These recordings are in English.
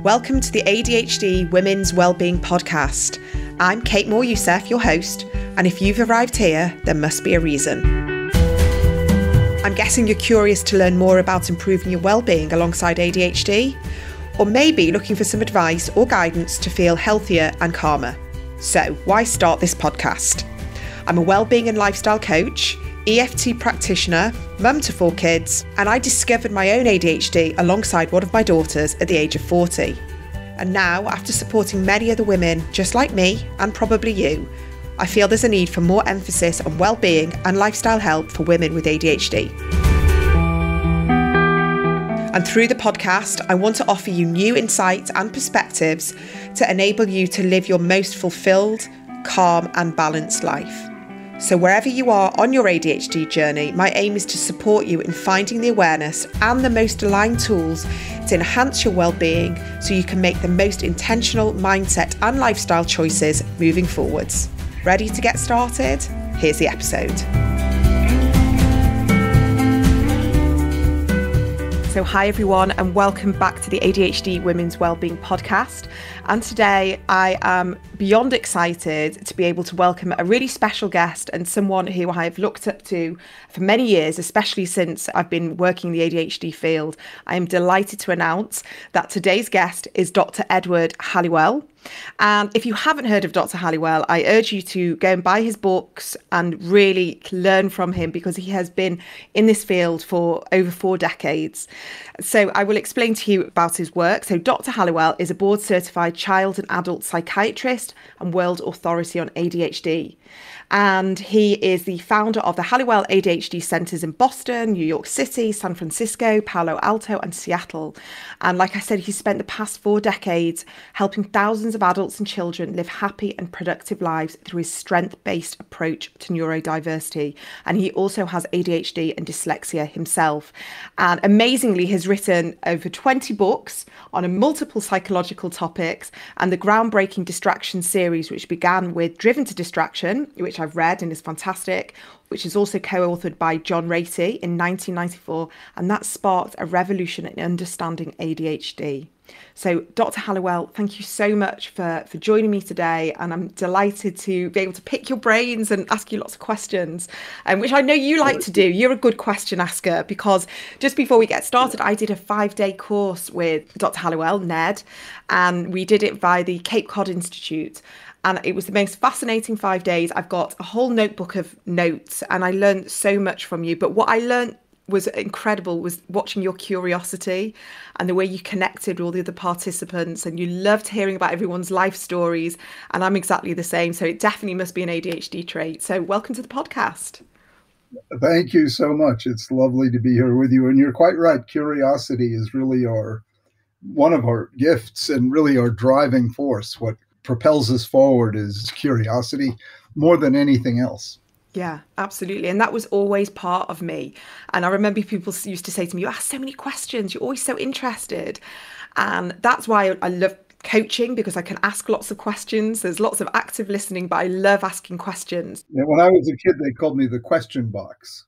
Welcome to the ADHD Women's Wellbeing Podcast. I'm Kate Moore-Youssef, your host, and if you've arrived here, there must be a reason. I'm guessing you're curious to learn more about improving your wellbeing alongside ADHD, or maybe looking for some advice or guidance to feel healthier and calmer. So, why start this podcast? I'm a wellbeing and lifestyle coach, EFT practitioner, mum to 4 kids, and I discovered my own ADHD alongside one of my daughters at the age of 40. And now, after supporting many other women just like me, and probably you, I feel there's a need for more emphasis on wellbeing and lifestyle help for women with ADHD. And through the podcast, I want to offer you new insights and perspectives to enable you to live your most fulfilled, calm and balanced life. So wherever you are on your ADHD journey, my aim is to support you in finding the awareness and the most aligned tools to enhance your well-being so you can make the most intentional mindset and lifestyle choices moving forwards. Ready to get started? Here's the episode. So hi everyone and welcome back to the ADHD Women's Wellbeing Podcast. And today I am beyond excited to be able to welcome a really special guest and someone who I've looked up to for many years, especially since I've been working in the ADHD field. I am delighted to announce that today's guest is Dr Edward Hallowell. And if you haven't heard of Dr. Hallowell, I urge you to go and buy his books and really learn from him because he has been in this field for over 4 decades. So I will explain to you about his work. So Dr. Hallowell is a board certified child and adult psychiatrist and world authority on ADHD. And he is the founder of the Hallowell ADHD centres in Boston, New York City, San Francisco, Palo Alto and Seattle. And like I said, he's spent the past 4 decades helping thousands of adults and children live happy and productive lives through his strength-based approach to neurodiversity. And he also has ADHD and dyslexia himself. And amazingly, has written over 20 books on multiple psychological topics and the groundbreaking Distraction series, which began with Driven to Distraction, which I've read and is fantastic, which is also co-authored by John Ratey in 1994, and that sparked a revolution in understanding ADHD. So Dr. Hallowell, thank you so much for joining me today, and I'm delighted to be able to pick your brains and ask you lots of questions, which I know you like to do. You're a good question asker, because just before we get started, I did a 5-day course with Dr. Hallowell, Ned, and we did it via the Cape Cod Institute. And it was the most fascinating 5 days. I've got a whole notebook of notes and I learned so much from you. But what I learned was incredible was watching your curiosity and the way you connected with all the other participants, and you loved hearing about everyone's life stories. And I'm exactly the same. So it definitely must be an ADHD trait. So welcome to the podcast. Thank you so much. It's lovely to be here with you. And you're quite right. Curiosity is really one of our gifts and really our driving force. What propels us forward is curiosity more than anything else. Yeah, absolutely. And that was always part of me. And I remember people used to say to me, you ask so many questions, you're always so interested. And that's why I love coaching, because I can ask lots of questions. There's lots of active listening, but I love asking questions. Yeah, when I was a kid, they called me the question box.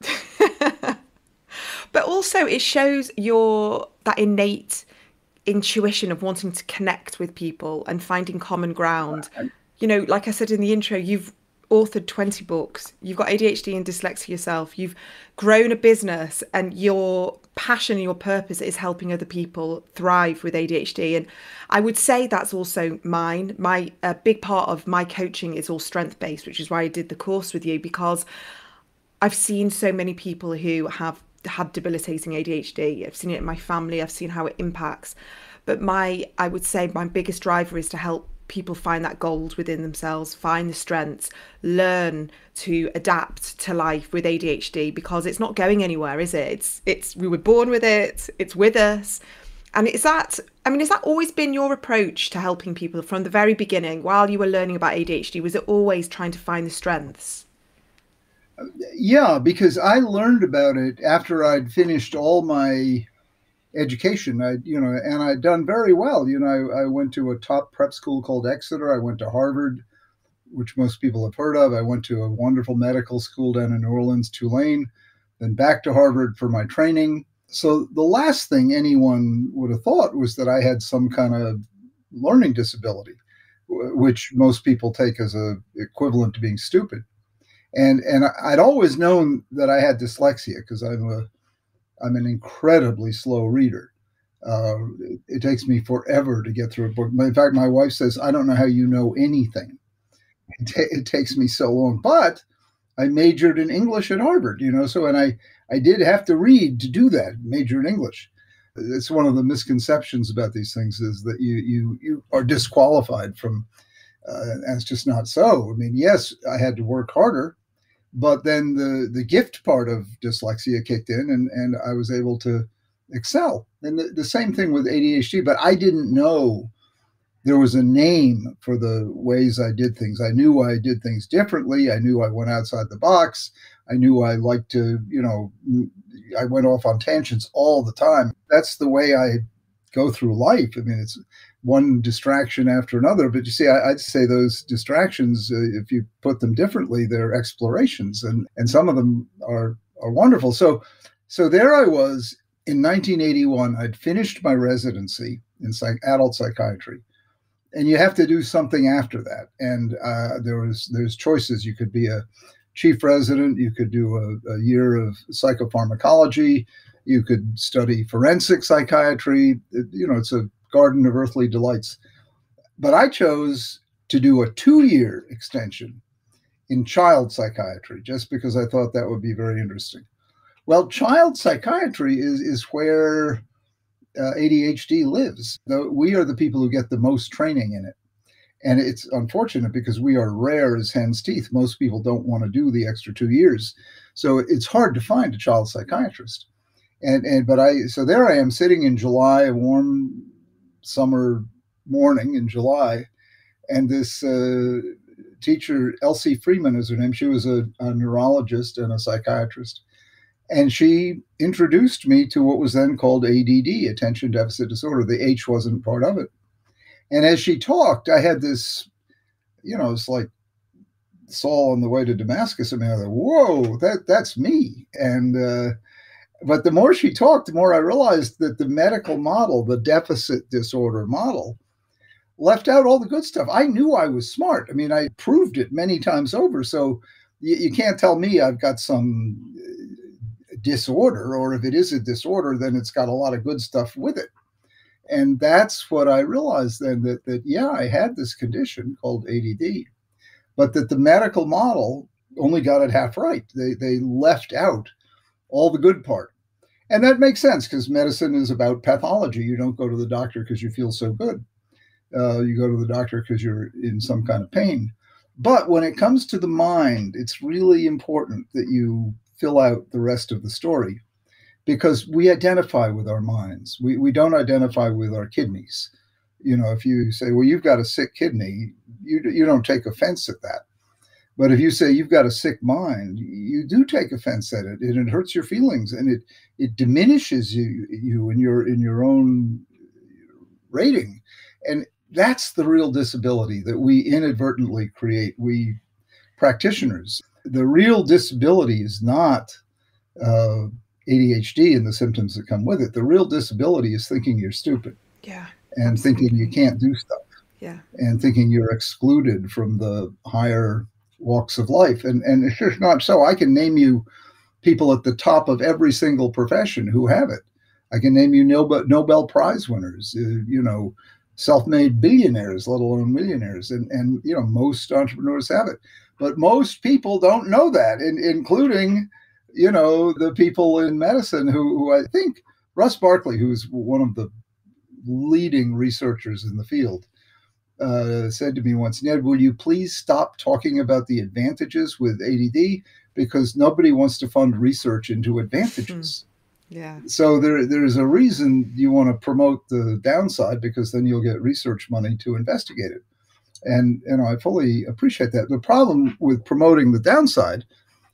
But also it shows that innate intuition of wanting to connect with people and finding common ground. You know, like I said in the intro, you've authored 20 books, you've got ADHD and dyslexia yourself, you've grown a business, and your passion and your purpose is helping other people thrive with ADHD. And I would say that's also mine. A big part of my coaching is all strength-based, which is why I did the course with you, because I've seen so many people who have had debilitating ADHD. I've seen it in my family. I've seen how it impacts. But I would say my biggest driver is to help people find that gold within themselves, find the strengths, learn to adapt to life with ADHD, because it's not going anywhere, is it? We were born with it. It's with us. And has that always been your approach to helping people from the very beginning? While you were learning about ADHD, was it always trying to find the strengths? Yeah, because I learned about it after I'd finished all my education. And I'd done very well. I went to a top prep school called Exeter. I went to Harvard, which most people have heard of. I went to a wonderful medical school down in New Orleans, Tulane, then back to Harvard for my training. So the last thing anyone would have thought was that I had some kind of learning disability, which most people take as a equivalent to being stupid. And I'd always known that I had dyslexia because I'm an incredibly slow reader. It takes me forever to get through a book. In fact, my wife says, I don't know how you know anything. It takes me so long. But I majored in English at Harvard, so, and I did have to read to do that, major in English. It's one of the misconceptions about these things is that you are disqualified from, and it's just not so. I mean, yes, I had to work harder, but then the gift part of dyslexia kicked in, and I was able to excel. And the same thing with ADHD, but I didn't know there was a name for the ways I did things. I knew I did things differently. I knew I went outside the box. I knew I liked to, I went off on tangents all the time. That's the way I go through life. I mean, it's one distraction after another. But you see, I'd say those distractions, if you put them differently, they're explorations, and some of them are wonderful. So there I was in 1981. I'd finished my residency in adult psychiatry. And you have to do something after that. And there's choices. You could be a chief resident. You could do a year of psychopharmacology. You could study forensic psychiatry. It's a garden of earthly delights. But I chose to do a 2-year extension in child psychiatry, just because I thought that would be very interesting. Well, child psychiatry is where ADHD lives. We are the people who get the most training in it. And it's unfortunate because we are rare as hen's teeth. Most people don't want to do the extra 2 years. So it's hard to find a child psychiatrist. So there I am sitting in July, a warm summer morning in July. And this teacher, Elsie Freeman is her name. She was a neurologist and a psychiatrist. And she introduced me to what was then called ADD, attention deficit disorder. The H wasn't part of it. And as she talked, I had this, it's like Saul on the way to Damascus. I mean, I thought, whoa, that's me. And but the more she talked, the more I realized that the medical model, the deficit disorder model, left out all the good stuff. I knew I was smart. I mean, I proved it many times over. So you can't tell me I've got some disorder, or if it is a disorder, then it's got a lot of good stuff with it. And that's what I realized then, that yeah, I had this condition called ADD, but that the medical model only got it half right. They left out all the good part. And that makes sense because medicine is about pathology. You don't go to the doctor because you feel so good. You go to the doctor because you're in some kind of pain. But when it comes to the mind, it's really important that you fill out the rest of the story, because we identify with our minds. We don't identify with our kidneys. If you say, well, you've got a sick kidney, you don't take offense at that. But if you say you've got a sick mind, you do take offense at it, and it hurts your feelings, and it diminishes you in your own rating. And that's the real disability that we inadvertently create, we practitioners. The real disability is not ADHD and the symptoms that come with it. The real disability is thinking you're stupid. Yeah. And absolutely. Thinking you can't do stuff. Yeah. And thinking you're excluded from the higher walks of life. And it's just not so. I can name you people at the top of every single profession who have it. I can name you Nobel Prize winners, self-made billionaires, let alone millionaires. And most entrepreneurs have it. But most people don't know that, including, the people in medicine who I think Russ Barkley, who's one of the leading researchers in the field, said to me once, Ned, will you please stop talking about the advantages with ADD, because nobody wants to fund research into advantages. Yeah. So there's a reason you want to promote the downside, because then you'll get research money to investigate it. And I fully appreciate that. The problem with promoting the downside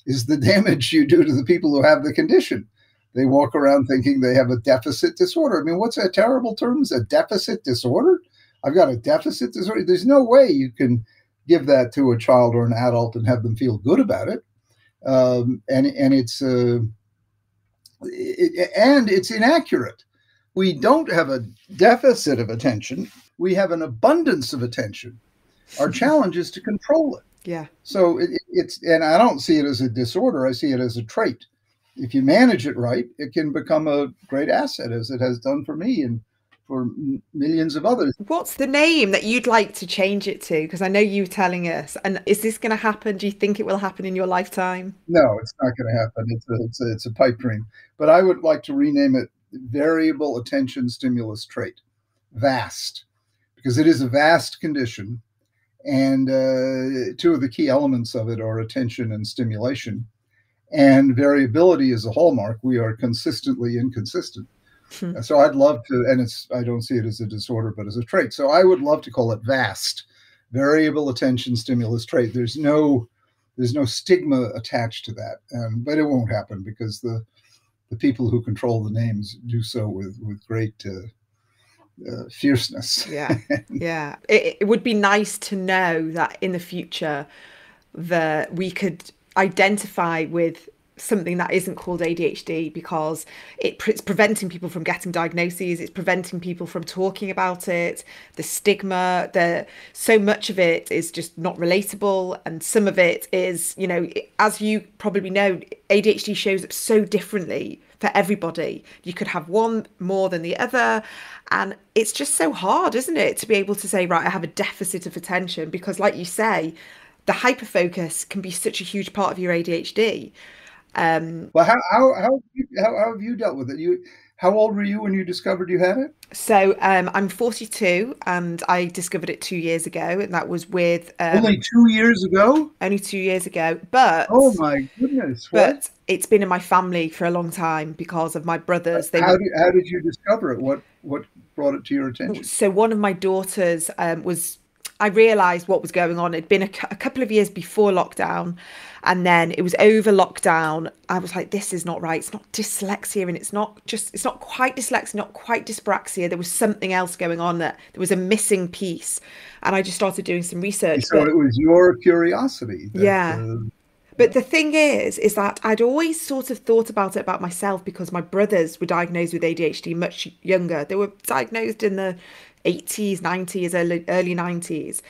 is the damage you do to the people who have the condition. They walk around thinking they have a deficit disorder. I mean, what's that terrible term? Is a deficit disorder? I've got a deficit disorder. There's no way you can give that to a child or an adult and have them feel good about it. And it's and it's inaccurate. We don't have a deficit of attention. We have an abundance of attention. Our challenge is to control it. Yeah. So it's, and I don't see it as a disorder. I see it as a trait. If you manage it right, it can become a great asset, as it has done for me and for millions of others. What's the name that you'd like to change it to? Because I know you were telling us. And is this going to happen? Do you think it will happen in your lifetime? No, it's not going to happen. It's a pipe dream. But I would like to rename it Variable Attention Stimulus Trait, VAST, because it is a vast condition. And two of the key elements of it are attention and stimulation. And variability is a hallmark. We are consistently inconsistent. So I'd love to, and I don't see it as a disorder, but as a trait. So I would love to call it VAST, Variable Attention Stimulus Trait. There's no stigma attached to that, but it won't happen because the people who control the names do so with great fierceness. Yeah, yeah. It would be nice to know that in the future that we could identify with something that isn't called ADHD, because it's preventing people from getting diagnoses, it's preventing people from talking about it, the stigma, so much of it is just not relatable, and some of it is, as you probably know, ADHD shows up so differently for everybody. You could have one more than the other, and it's just so hard, isn't it, to be able to say, right, I have a deficit of attention, because like you say, the hyperfocus can be such a huge part of your ADHD. Well, how have you dealt with it? How old were you when you discovered you had it? So I'm 42, and I discovered it 2 years ago, and that was with only 2 years ago. Only 2 years ago, but oh my goodness! But it's been in my family for a long time because of my brothers. How did you discover it? What brought it to your attention? So one of my daughters I realised what was going on. It'd been a couple of years before lockdown, and then it was over lockdown. I was like, this is not right. It's not dyslexia, and it's not quite dyslexia, not quite dyspraxia. There was something else going on, that there was a missing piece. And I just started doing some research. So it was your curiosity. But the thing is that I'd always sort of thought about it about myself, because my brothers were diagnosed with ADHD much younger. They were diagnosed in the 80s, 90s, early 90s.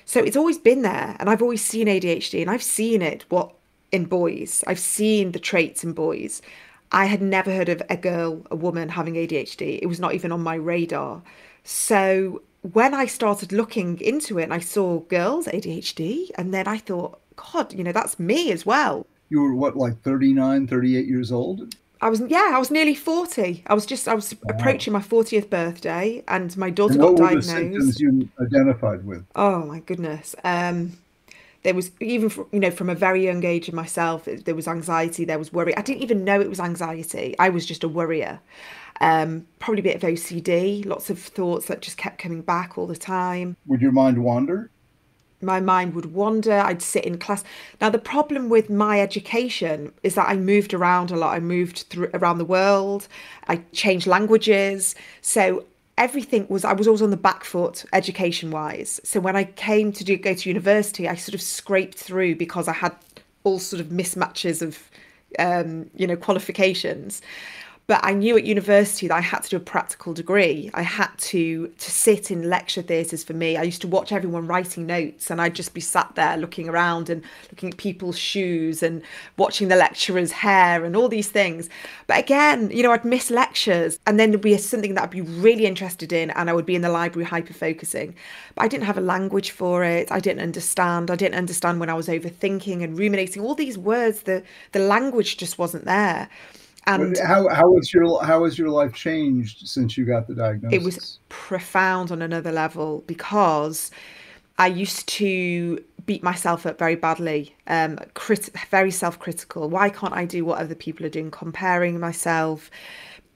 So it's always been there. And I've always seen ADHD, and I've seen it in boys. I've seen the traits in boys. I had never heard of a woman having ADHD. It was not even on my radar. So when I started looking into it and I saw girls ADHD, and then I thought, God, that's me as well. You were what, like 39, 38 years old? I was nearly 40. I was Wow. approaching my 40th birthday, and my daughter And got what were diagnosed. the symptoms you identified with? Oh my goodness. There was, even from a very young age in myself, there was anxiety, there was worry. I didn't even know it was anxiety. I was just a worrier. Probably a bit of OCD, lots of thoughts that just kept coming back all the time. Would your mind wander? My mind would wander. I'd sit in class. Now, the problem with my education is that I moved around a lot. I moved around the world. I changed languages. So I was always on the back foot education wise. So when I came to go to university, I sort of scraped through because I had all sort of mismatches of, qualifications. But I knew at university that I had to do a practical degree. I had to sit in lecture theatres. For me, I used to watch everyone writing notes, and I'd just be sat there looking around and looking at people's shoes and watching the lecturer's hair and all these things. But again, I'd miss lectures, and then there'd be something that I'd be really interested in, and I would be in the library hyper-focusing. But I didn't have a language for it. I didn't understand. I didn't understand when I was overthinking and ruminating. All these words, the language just wasn't there. And how has your life changed since you got the diagnosis? It was profound on another level, because I used to beat myself up very badly, very self-critical. Why can't I do what other people are doing? Comparing myself,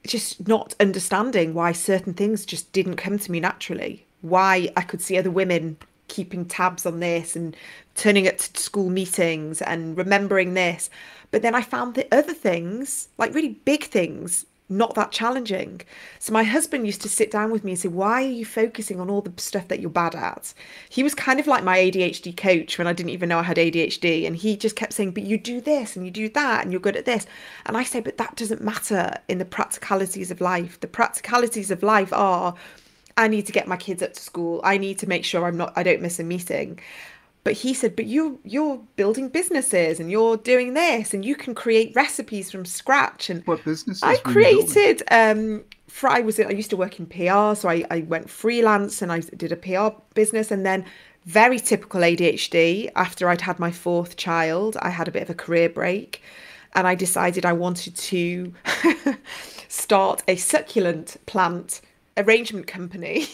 just not understanding why certain things just didn't come to me naturally. Why I could see other women keeping tabs on this and turning up to school meetings and remembering this. But then I found that other things, like really big things, not that challenging. So my husband used to sit down with me and say, why are you focusing on all the stuff that you're bad at? He was kind of like my ADHD coach when I didn't even know I had ADHD. And he just kept saying, but you do this and you do that and you're good at this. And I say, but that doesn't matter in the practicalities of life. The practicalities of life are, I need to get my kids up to school. I need to make sure I don't miss a meeting. But he said, but you're building businesses and you're doing this and you can create recipes from scratch. And what businesses I were you building? created, I used to work in PR, so I went freelance and I did a PR business. And then very typical ADHD, after I'd had my fourth child, I had a bit of a career break and I decided I wanted to start a succulent plant arrangement company.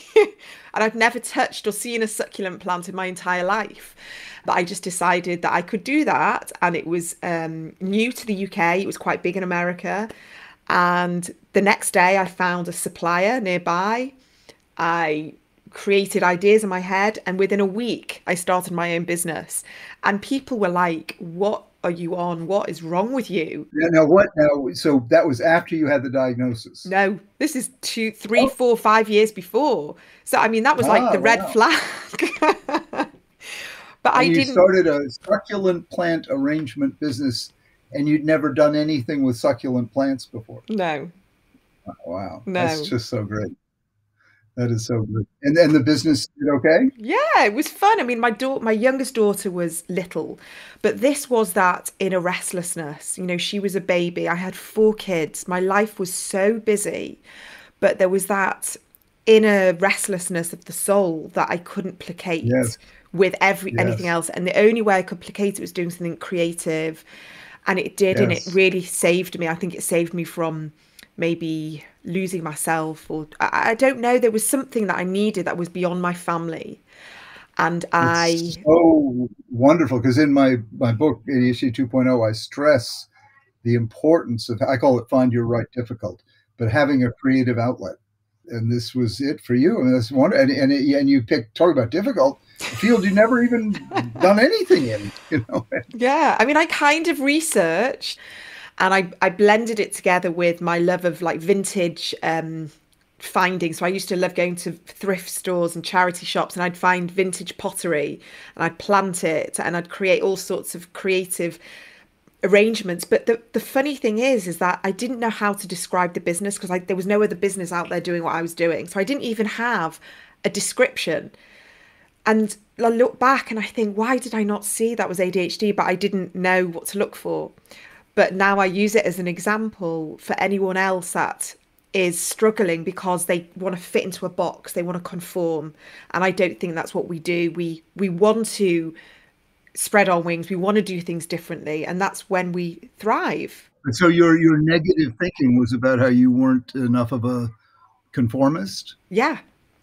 And I've never touched or seen a succulent plant in my entire life. But I just decided that I could do that. And it was new to the UK. It was quite big in America. And the next day I found a supplier nearby. I created ideas in my head. And within a week, I started my own business. And people were like, what are you on? What is wrong with you? Yeah, now what? Now, so that was after you had the diagnosis. No, this is 2, 3, 4, 5 years before. So I mean, that was like the red flag. But and I you didn't. started a succulent plant arrangement business, and you'd never done anything with succulent plants before. No. Wow, No. that's just so great. That is so good. And then the business did okay? Yeah, it was fun. I mean, my youngest daughter was little, but this was that inner restlessness. You know, she was a baby. I had 4 kids. My life was so busy, but there was that inner restlessness of the soul that I couldn't placate with anything else. And the only way I could placate it was doing something creative. And it did, and it really saved me. I think it saved me from maybe losing myself, or I don't know. There was something that I needed that was beyond my family. And it's so wonderful, because in my book, ADHD 2.0, I stress the importance of, I call it find your right difficult, but having a creative outlet. And this was it for you. I mean, that's wonderful. And you talk about difficult, a field you never even done anything in, you know. Yeah, I mean, I kind of researched and I blended it together with my love of like vintage finding. So I used to love going to thrift stores and charity shops, and I'd find vintage pottery and I'd plant it and I'd create all sorts of creative arrangements. But the funny thing is that I didn't know how to describe the business, because there was no other business out there doing what I was doing. So I didn't even have a description. And I look back and I think, why did I not see that was ADHD? But I didn't know what to look for. But now I use it as an example for anyone else that is struggling because they want to fit into a box, they want to conform. And I don't think that's what we do. We want to spread our wings, we want to do things differently, and that's when we thrive. And so your negative thinking was about how you weren't enough of a conformist? Yeah.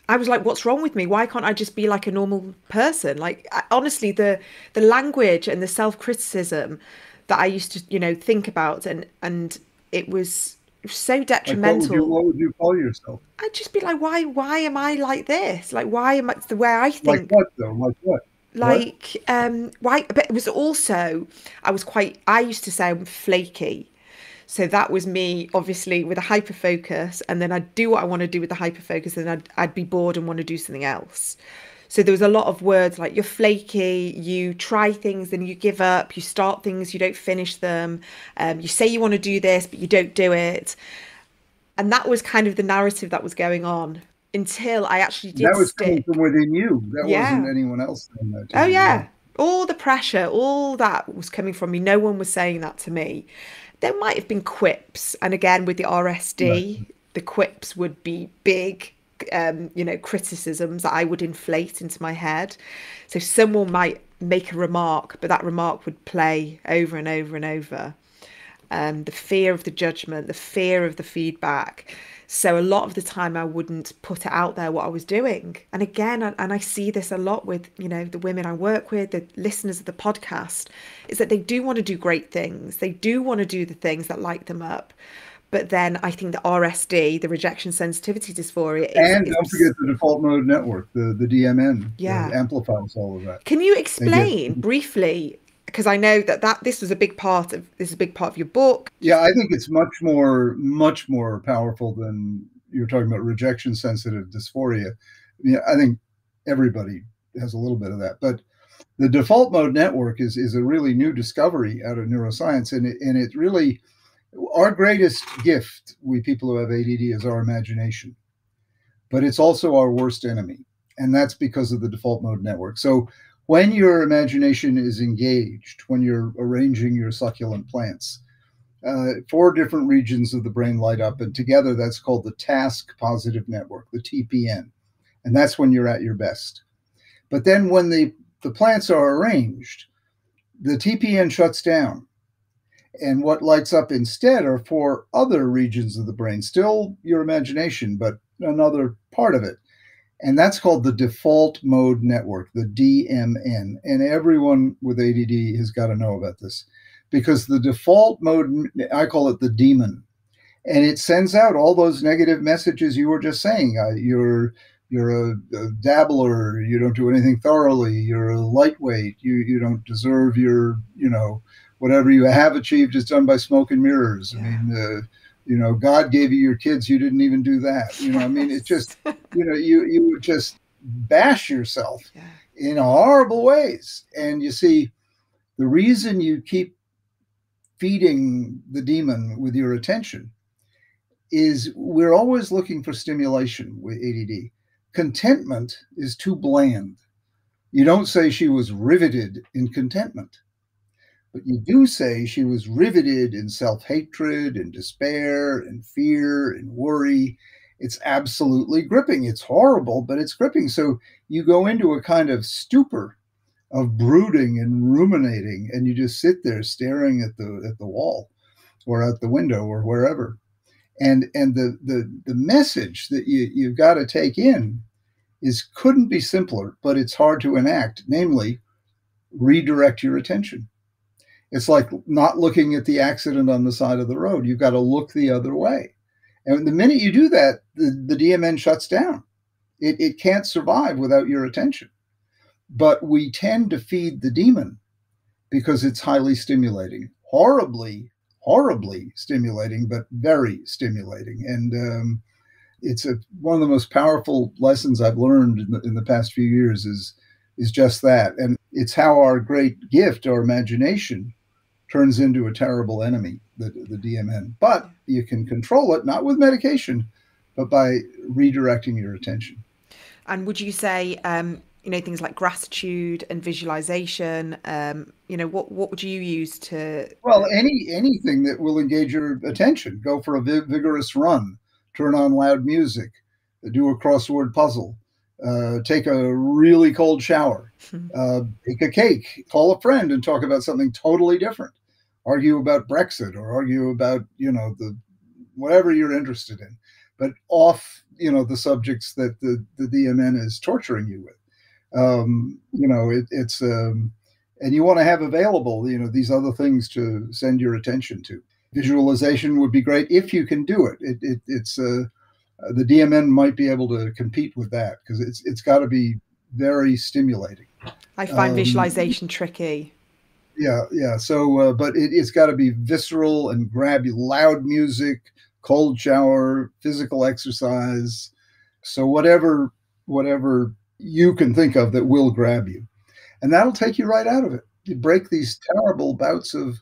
I was like, what's wrong with me? Why can't I just be like a normal person? Like, honestly, the language and the self-criticism that I used to, think about, and it was so detrimental. Like what would you call yourself? I'd just be like, why am I like this? Like, why am I the way I think? Like what though? Like what? Like, why? But it was also, I used to say I'm flaky. So that was me, obviously, with a hyper focus, and then I'd do what I want to do with the hyper focus, and I'd be bored and want to do something else. So there was a lot of words like, you're flaky, you try things, then you give up, you start things, you don't finish them, you say you want to do this, but you don't do it. And that was kind of the narrative that was going on until I actually did. That was coming from within you. That wasn't anyone else saying that to you. Oh, yeah. All the pressure, all that was coming from me. No one was saying that to me. There might have been quips. And again, with the RSD, the quips would be big, criticisms that I would inflate into my head. So someone might make a remark, but that remark would play over and over and over. The fear of the judgment, the fear of the feedback. So a lot of the time I wouldn't put it out there what I was doing. And again, and I see this a lot with, the women I work with, the listeners of the podcast, is that they do want to do great things. They do want to do the things that light them up. But then I think the RSD, the rejection sensitivity dysphoria. And don't forget the default mode network, the DMN, that amplifies all of that. Can you explain briefly, Because I know that this was a big part of your book. Yeah, I think it's much more powerful than you're talking about rejection sensitive dysphoria. Yeah, I think everybody has a little bit of that, but the default mode network is a really new discovery out of neuroscience, and it really, our greatest gift, we people who have ADD, is our imagination, but it's also our worst enemy, and that's because of the default mode network. So when your imagination is engaged, when you're arranging your succulent plants, 4 different regions of the brain light up, and together that's called the task positive network, the TPN, and that's when you're at your best. But then when the plants are arranged, the TPN shuts down, and what lights up instead are 4 other regions of the brain, still your imagination, but another part of it. And that's called the default mode network, the DMN. And everyone with ADD has got to know about this, because the default mode, I call it the demon, and it sends out all those negative messages you were just saying. You're a dabbler. You don't do anything thoroughly. You're a lightweight. You don't deserve your, whatever you have achieved is done by smoke and mirrors. Yeah. I mean, God gave you your kids. You didn't even do that. I mean, it just, you would just bash yourself in horrible ways. And you see, the reason you keep feeding the demon with your attention is we're always looking for stimulation with ADD. Contentment is too bland. You don't say she was riveted in contentment, but you do say she was riveted in self-hatred and despair and fear and worry. It's absolutely gripping. It's horrible, but it's gripping. So you go into a kind of stupor of brooding and ruminating, and you just sit there staring at the wall or out the window or wherever. And the message that you've got to take in couldn't be simpler, but it's hard to enact, namely, redirect your attention. It's like not looking at the accident on the side of the road. You've got to look the other way. And the minute you do that, the DMN shuts down. It can't survive without your attention. But we tend to feed the demon because it's highly stimulating, horribly stimulating, but very stimulating. And it's one of the most powerful lessons I've learned in the past few years is just that. And it's how our great gift, our imagination, turns into a terrible enemy, the DMN. But you can control it, not with medication, but by redirecting your attention. And would you say, things like gratitude and visualization, what would you use to? Well, anything that will engage your attention. Go for a vigorous run, turn on loud music, do a crossword puzzle, take a really cold shower, bake a cake, call a friend and talk about something totally different, argue about Brexit or argue about, the whatever you're interested in, but off, the subjects that the DMN is torturing you with. And you want to have available, these other things to send your attention to. Visualization would be great if you can do it. The DMN might be able to compete with that because it's got to be very stimulating. I find visualization tricky. Yeah. So, but it's got to be visceral and grab you. Loud music, cold shower, physical exercise. So whatever you can think of that will grab you. And that'll take you right out of it. You break these terrible bouts of,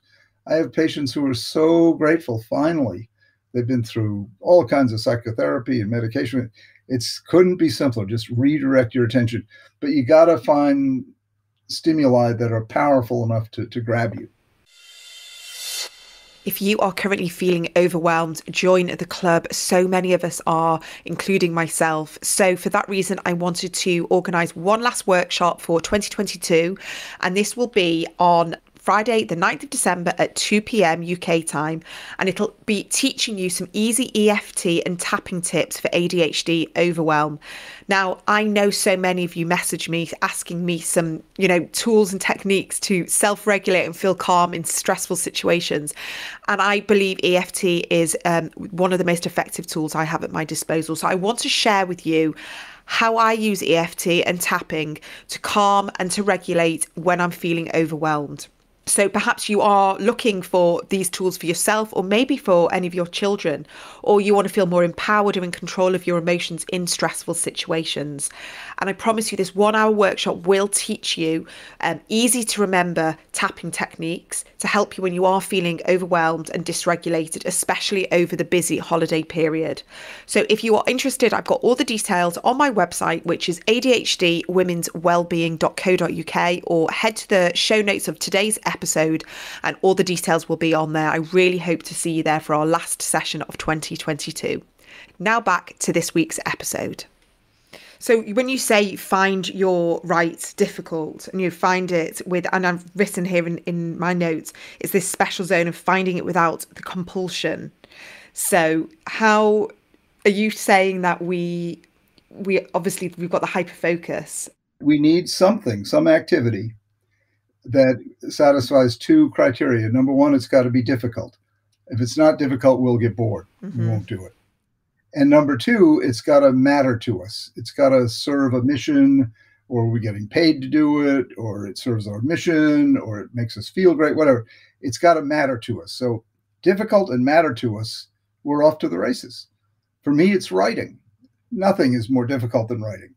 I have patients who are so grateful, finally. They've been through all kinds of psychotherapy and medication. It couldn't be simpler. Just redirect your attention. But you got to find stimuli that are powerful enough to grab you. If you are currently feeling overwhelmed, join the club. So many of us are, including myself. So for that reason, I wanted to organise one last workshop for 2022. And this will be on Friday, the 9th of December at 2 p.m. UK time. And it'll be teaching you some easy EFT and tapping tips for ADHD overwhelm. Now, I know so many of you message me asking me some, tools and techniques to self-regulate and feel calm in stressful situations. And I believe EFT is one of the most effective tools I have at my disposal. So I want to share with you how I use EFT and tapping to calm and to regulate when I'm feeling overwhelmed. So perhaps you are looking for these tools for yourself, or maybe for any of your children, or you want to feel more empowered or in control of your emotions in stressful situations. And I promise you, this 1 hour workshop will teach you easy to remember tapping techniques to help you when you are feeling overwhelmed and dysregulated, especially over the busy holiday period. So if you are interested, I've got all the details on my website, which is adhdwomenswellbeing.co.uk, or head to the show notes of today's episode and all the details will be on there. I really hope to see you there for our last session of 2022. Now back to this week's episode. So when you say find your right difficult, and you find it with, and I've written here in my notes, is this special zone of finding it without the compulsion. So how are you saying that we obviously we've got the hyper focus? We need something, some activity that satisfies two criteria. Number one, it's got to be difficult. If it's not difficult, we'll get bored. We won't do it. And number two, it's got to matter to us. It's got to serve a mission, or we're getting paid to do it, or it serves our mission, or it makes us feel great, whatever. It's got to matter to us. So difficult and matter to us, we're off to the races. For me, it's writing. Nothing is more difficult than writing.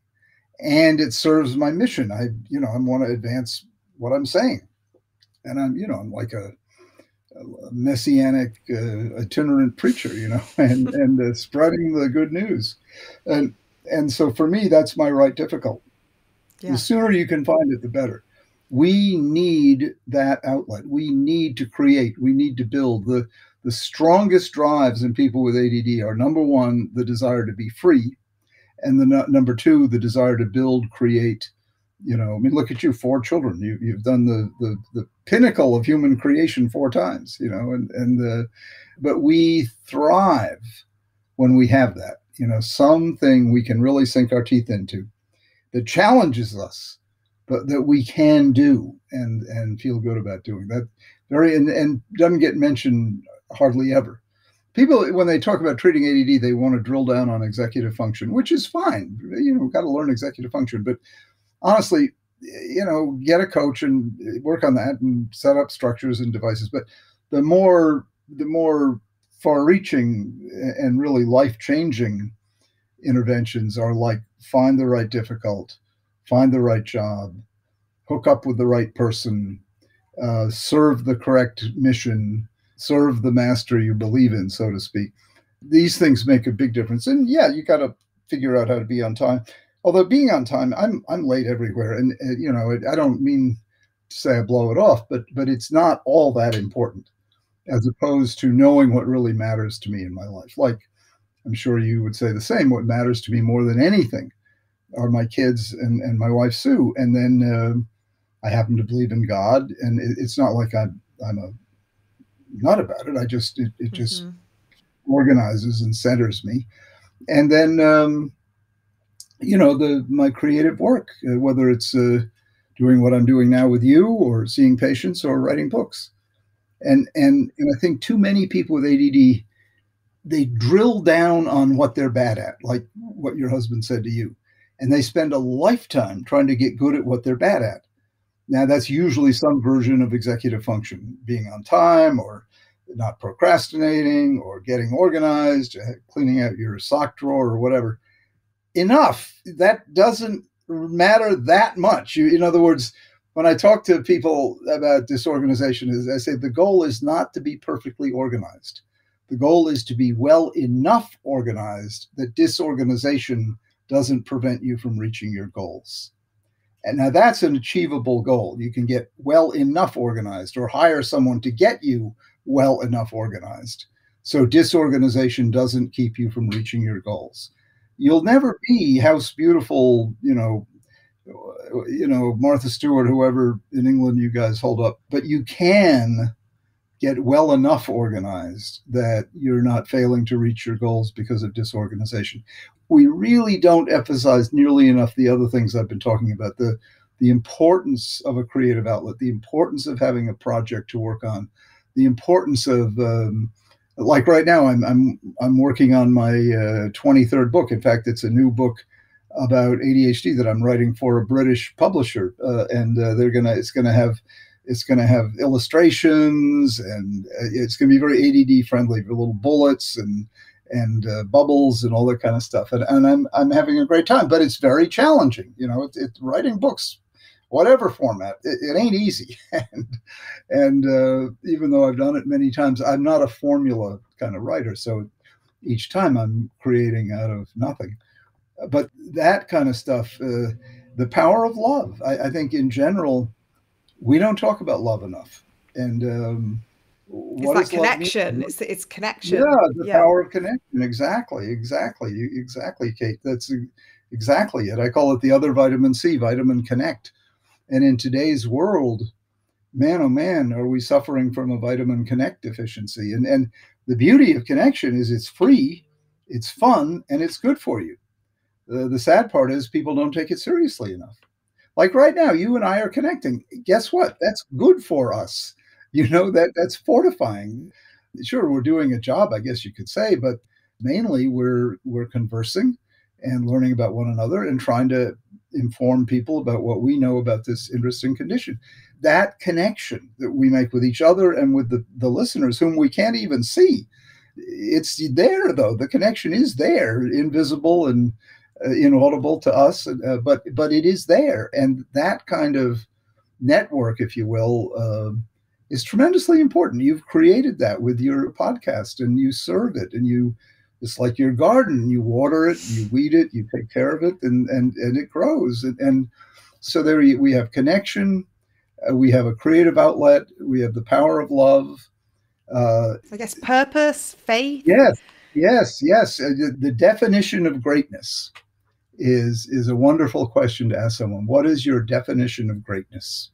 And it serves my mission. I want to advance what I'm saying. And I'm like a messianic itinerant preacher, and spreading the good news. And so for me, that's my right difficult. Yeah. The sooner you can find it, the better. We need that outlet. We need to create. We need to build. The strongest drives in people with ADD are, number one, the desire to be free. And number two, the desire to build, create. Look at you, 4 children. You've done the pinnacle of human creation 4 times. But we thrive when we have that. Something we can really sink our teeth into that challenges us, but that we can do and feel good about doing that. And doesn't get mentioned hardly ever. People, when they talk about treating ADD, they want to drill down on executive function, which is fine. We've got to learn executive function, but honestly, get a coach and work on that and set up structures and devices. But the more far-reaching and really life-changing interventions are like find the right difficult, find the right job, hook up with the right person, serve the correct mission, serve the master you believe in, so to speak. These things make a big difference. And yeah, you got to figure out how to be on time. Although being on time, I'm late everywhere, and I don't mean to say I blow it off, but it's not all that important, as opposed to knowing what really matters to me in my life. Like, I'm sure you would say the same. What matters to me more than anything are my kids and my wife Sue, and then I happen to believe in God, and it's not like I'm a nut about it. It just organizes and centers me, and then. My creative work, whether it's doing what I'm doing now with you, or seeing patients, or writing books. And I think too many people with ADD, they drill down on what they're bad at, like what your husband said to you. And they spend a lifetime trying to get good at what they're bad at. Now, that's usually some version of executive function, being on time, or not procrastinating, or getting organized, cleaning out your sock drawer, or whatever. Enough. That doesn't matter that much. In other words, when I talk to people about disorganization, I say the goal is not to be perfectly organized. The goal is to be well enough organized that disorganization doesn't prevent you from reaching your goals. And now that's an achievable goal. You can get well enough organized, or hire someone to get you well enough organized. So disorganization doesn't keep you from reaching your goals. You'll never be House Beautiful, Martha Stewart, whoever in England you guys hold up, but you can get well enough organized that you're not failing to reach your goals because of disorganization. We really don't emphasize nearly enough the other things I've been talking about, the importance of a creative outlet, the importance of having a project to work on, the importance of like right now, I'm working on my 23rd book. In fact, it's a new book about ADHD that I'm writing for a British publisher, and it's gonna have It's going to have illustrations, and it's going to be very ADD friendly, with little bullets and bubbles and all that kind of stuff. And I'm having a great time, but it's very challenging. It's writing books, whatever format. It ain't easy. and even though I've done it many times, I'm not a formula kind of writer. So each time I'm creating out of nothing. But that kind of stuff, the power of love. I think in general, we don't talk about love enough. And it's that connection. It's connection. Yeah, the power of connection. Exactly, Kate. That's exactly it. I call it the other vitamin C, vitamin connect. And in today's world, man, oh man, are we suffering from a vitamin connect deficiency. And the beauty of connection is it's free, it's fun, and it's good for you. The sad part is people don't take it seriously enough. Like right now, you and I are connecting. Guess what? That's good for us. That's fortifying. Sure, we're doing a job, I guess you could say, but mainly we're conversing and learning about one another and trying to inform people about what we know about this interesting condition. That connection that we make with each other and with the listeners whom we can't even see, it's there, though. The connection is there, invisible and inaudible to us, but it is there. And that kind of network, if you will, is tremendously important. You've created that with your podcast, and you serve it, and it's like your garden. You water it, you weed it, you take care of it, and it grows. And so there we have connection, we have a creative outlet, we have the power of love. I guess purpose, faith. Yes. The definition of greatness is a wonderful question to ask someone. What is your definition of greatness?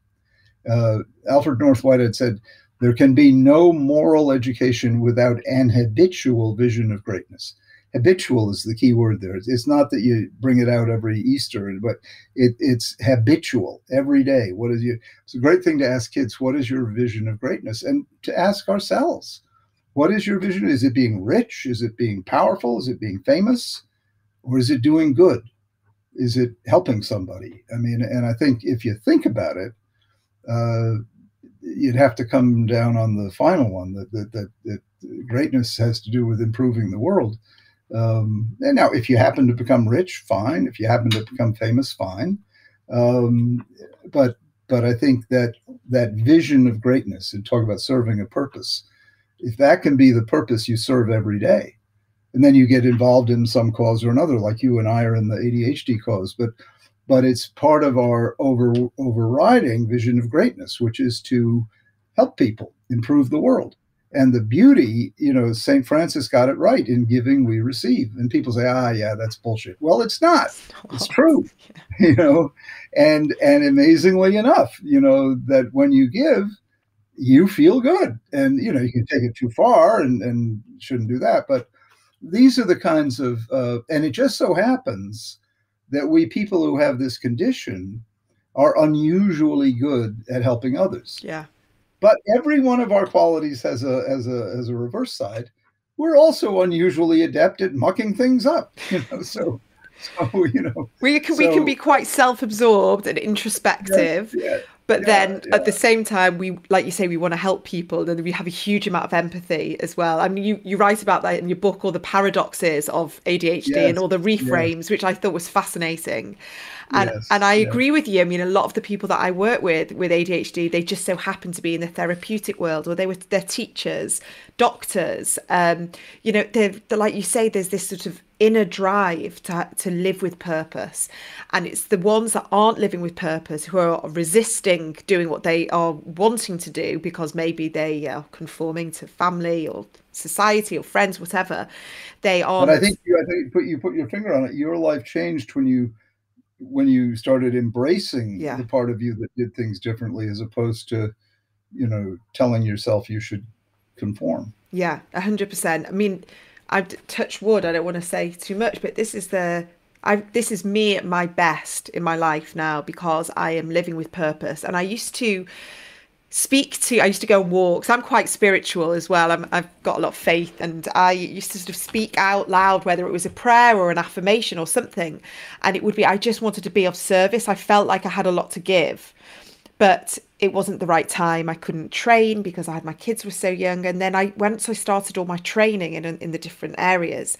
Alfred North Whitehead said, there can be no moral education without an habitual vision of greatness. Habitual is the key word there. It's not that you bring it out every Easter, but it's habitual every day. It's a great thing to ask kids, what is your vision of greatness? And to ask ourselves, what is your vision? Is it being rich? Is it being powerful? Is it being famous? Or is it doing good? Is it helping somebody? I mean, and I think if you think about it, you'd have to come down on the final one, that greatness has to do with improving the world. And now, if you happen to become rich, fine. If you happen to become famous, fine. But I think that vision of greatness, and talk about serving a purpose, if that can be the purpose you serve every day, and then you get involved in some cause or another, like you and I are in the ADHD cause, but it's part of our overriding vision of greatness, which is to help people improve the world. And the beauty, St. Francis got it right. In giving, we receive. And people say, yeah, that's bullshit. Well, it's not. It's true. And amazingly enough, that when you give, you feel good. And, you can take it too far and shouldn't do that. But these are the kinds of, and it just so happens that we people who have this condition are unusually good at helping others. Yeah. But every one of our qualities has a reverse side. We're also unusually adept at mucking things up. We can be quite self-absorbed and introspective. But then at the same time, we, like you say, we want to help people, and we have a huge amount of empathy as well. I mean, you write about that in your book, all the paradoxes of ADHD and all the reframes, which I thought was fascinating. And I agree with you. I mean, a lot of the people that I work with ADHD, they just so happen to be in the therapeutic world, or they're teachers, doctors. They're like you say, there's this sort of inner drive to live with purpose, and it's the ones that aren't living with purpose who are resisting doing what they are wanting to do because maybe they are conforming to family or society or friends, whatever. They are. But I think you put your finger on it. Your life changed when you started embracing the part of you that did things differently, as opposed to, telling yourself you should conform. Yeah, 100%. I mean, I've touched wood. I don't want to say too much, but this is me at my best in my life now, because I am living with purpose. And I used to go on walks. I'm quite spiritual as well. I've got a lot of faith, and I used to sort of speak out loud, whether it was a prayer or an affirmation or something. And it would be, I just wanted to be of service. I felt like I had a lot to give. But it wasn't the right time. I couldn't train because I had my kids were so young. And then once I started all my training in the different areas,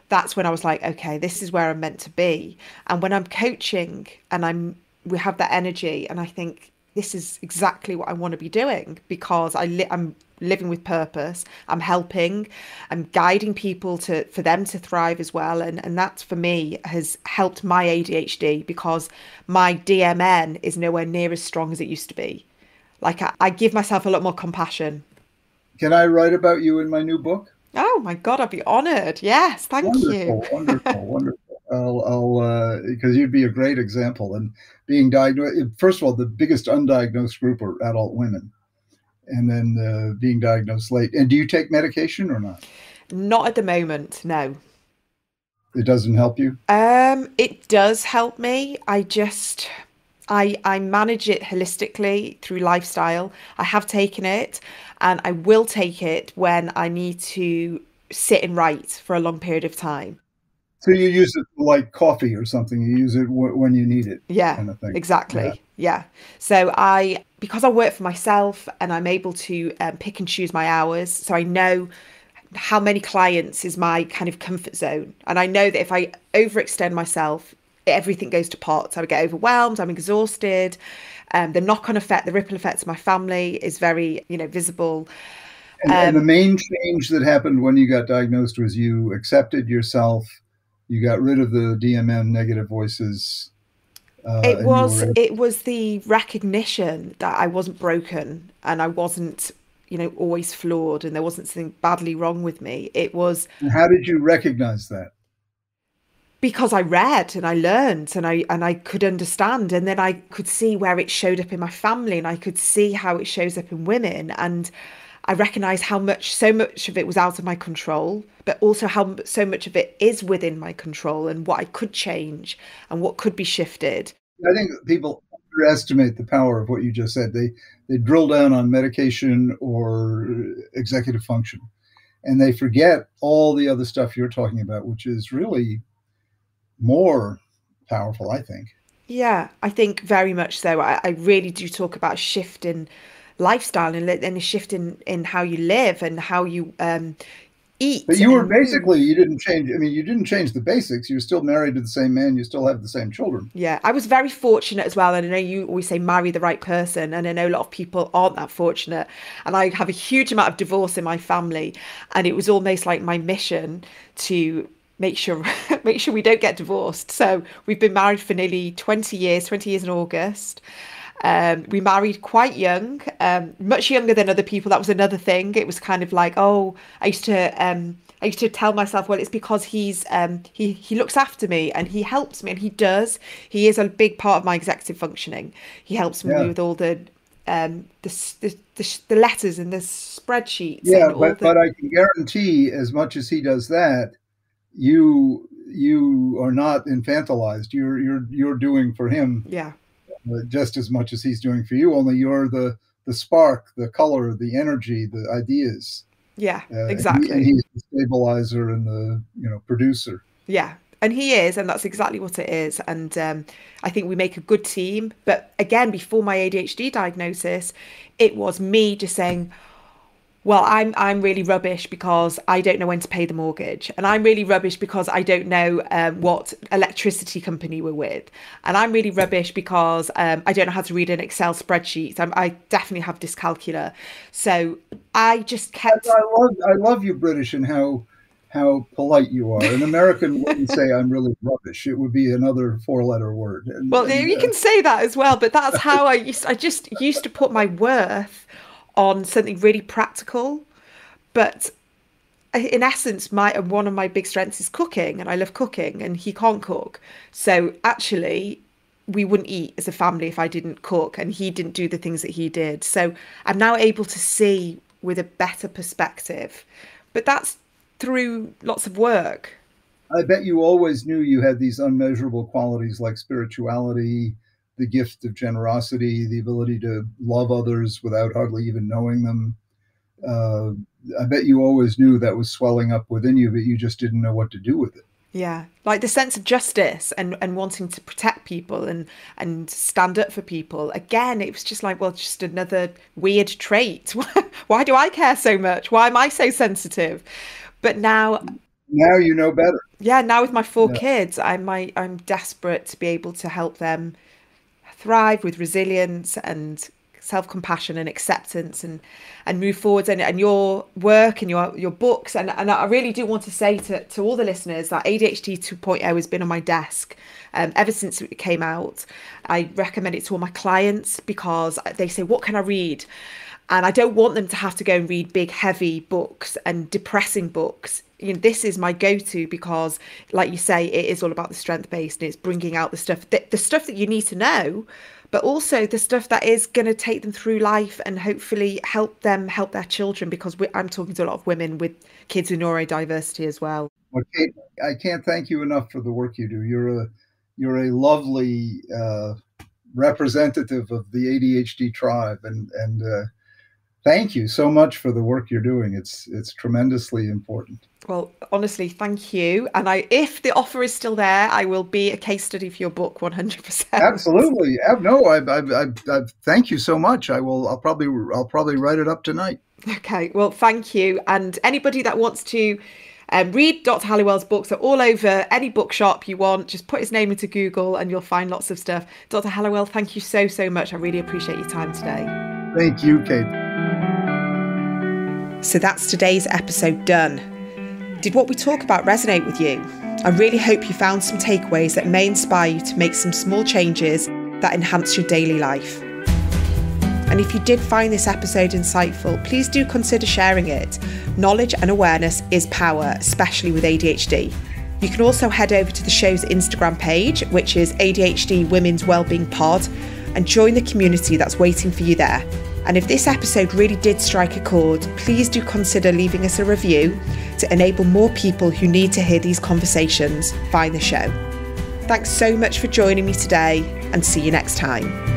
that's when I was like, okay, this is where I'm meant to be. And when I'm coaching and we have that energy, and I think this is exactly what I want to be doing because I'm living with purpose. I'm helping, I'm guiding people for them to thrive as well. And that for me has helped my ADHD because my DMN is nowhere near as strong as it used to be. Like I give myself a lot more compassion. Can I write about you in my new book? Oh my God, I'd be honored. Yes, thank you. Wonderful, wonderful, wonderful. Because you'd be a great example. And being diagnosed, first of all, the biggest undiagnosed group are adult women, and then being diagnosed late. And do you take medication or not? Not at the moment, no. It doesn't help you? It does help me. I manage it holistically through lifestyle. I have taken it and I will take it when I need to sit and write for a long period of time. So you use it like coffee or something. You use it when you need it, Yeah, kind of thing. Yeah. exactly. Yeah. So because I work for myself and I'm able to pick and choose my hours, so I know how many clients is my kind of comfort zone. And I know that if I overextend myself, everything goes to pot. So I get overwhelmed, I'm exhausted. The knock-on effect, the ripple effect to my family is very, visible. And the main change that happened when you got diagnosed was you accepted yourself, you got rid of the DMN negative voices, It and you was were. it was the recognition that I wasn't broken and I wasn't, always flawed and there wasn't something badly wrong with me. It was How did you recognize that? because I read and I learned and I could understand and then I could see where it showed up in my family and I could see how it shows up in women and I recognized how so much of it was out of my control, but also how so much of it is within my control and what I could change and what could be shifted. I think people underestimate the power of what you just said. They drill down on medication or executive function, and they forget all the other stuff you're talking about, which is really more powerful, I think. Yeah, I think very much so. I really do talk about shift in lifestyle and a shift in how you live and how you But eat you were and basically, move. you didn't change. I mean, you didn't change the basics. You're still married to the same man. You still have the same children. Yeah, I was very fortunate as well. And I know you always say marry the right person. And I know a lot of people aren't that fortunate. And I have a huge amount of divorce in my family. And it was almost like my mission to make sure make sure we don't get divorced. So we've been married for nearly 20 years in August. We married quite young, much younger than other people. That was another thing. It was kind of like, oh, I used to tell myself, well, it's because he looks after me and he helps me, and he does. He is a big part of my executive functioning. He helps me Yeah, with all the letters and the spreadsheets yeah. and all But the I can guarantee, as much as he does that, you are not infantilized. You're doing for him yeah, just as much as he's doing for you. Only you're the spark, the color, the energy, the ideas, yeah, and exactly. he's the stabilizer and the producer. Yeah, and he is, and that's exactly what it is. And I think we make a good team. But again, before my ADHD diagnosis, it was me just saying, well, I'm really rubbish because I don't know when to pay the mortgage, and I'm really rubbish because I don't know what electricity company we're with, and I'm really rubbish because I don't know how to read an Excel spreadsheet. I definitely have dyscalculia, so I just kept. I love you British and how polite you are. An American wouldn't say I'm really rubbish. It would be another four-letter word. Well, you can say that as well, but that's how I just used to put my worth on something really practical. But in essence, my one of my big strengths is cooking, and I love cooking, and he can't cook. So actually, we wouldn't eat as a family if I didn't cook, and he didn't do the things that he did. So I'm now able to see with a better perspective. But that's through lots of work. I bet you always knew you had these unmeasurable qualities like spirituality, the gift of generosity, the ability to love others without hardly even knowing them. Uh, I bet you always knew that was swelling up within you, but you just didn't know what to do with it. Yeah, like the sense of justice and wanting to protect people and stand up for people. Again, it was just like, well, just another weird trait. Why do I care so much? Why am I so sensitive? But now you know better. Yeah, now with my four Yeah. kids, I'm desperate to be able to help them thrive with resilience and self-compassion and acceptance and move forward, and your work and your books, and I really do want to say to all the listeners that ADHD 2.0 has been on my desk ever since it came out. I recommend it to all my clients because they say, what can I read? And I don't want them to have to go and read big, heavy books and depressing books. You know, this is my go-to because, like you say, it is all about the strength-based, and it's bringing out the stuff that you need to know, but also the stuff that is going to take them through life and hopefully help them help their children, because I'm talking to a lot of women with kids with neurodiversity as well. Well, Kate, I can't thank you enough for the work you do. You're a lovely representative of the ADHD tribe, and thank you so much for the work you're doing. It's tremendously important. Well, honestly, thank you. And if the offer is still there, I will be a case study for your book, 100%. Absolutely. No, I thank you so much. I'll probably write it up tonight. Okay. Well, thank you. And anybody that wants to read Dr. Hallowell's books, are all over any bookshop you want. Just put his name into Google and you'll find lots of stuff. Dr. Hallowell, thank you so, so much. I really appreciate your time today. Thank you, Kate. So that's today's episode done. Did what we talk about resonate with you? I really hope you found some takeaways that may inspire you to make some small changes that enhance your daily life. And if you did find this episode insightful, please do consider sharing it. Knowledge and awareness is power, especially with ADHD. You can also head over to the show's Instagram page, which is ADHD Women's Wellbeing Pod, and join the community that's waiting for you there. And if this episode really did strike a chord, please do consider leaving us a review to enable more people who need to hear these conversations find the show. Thanks so much for joining me today, and see you next time.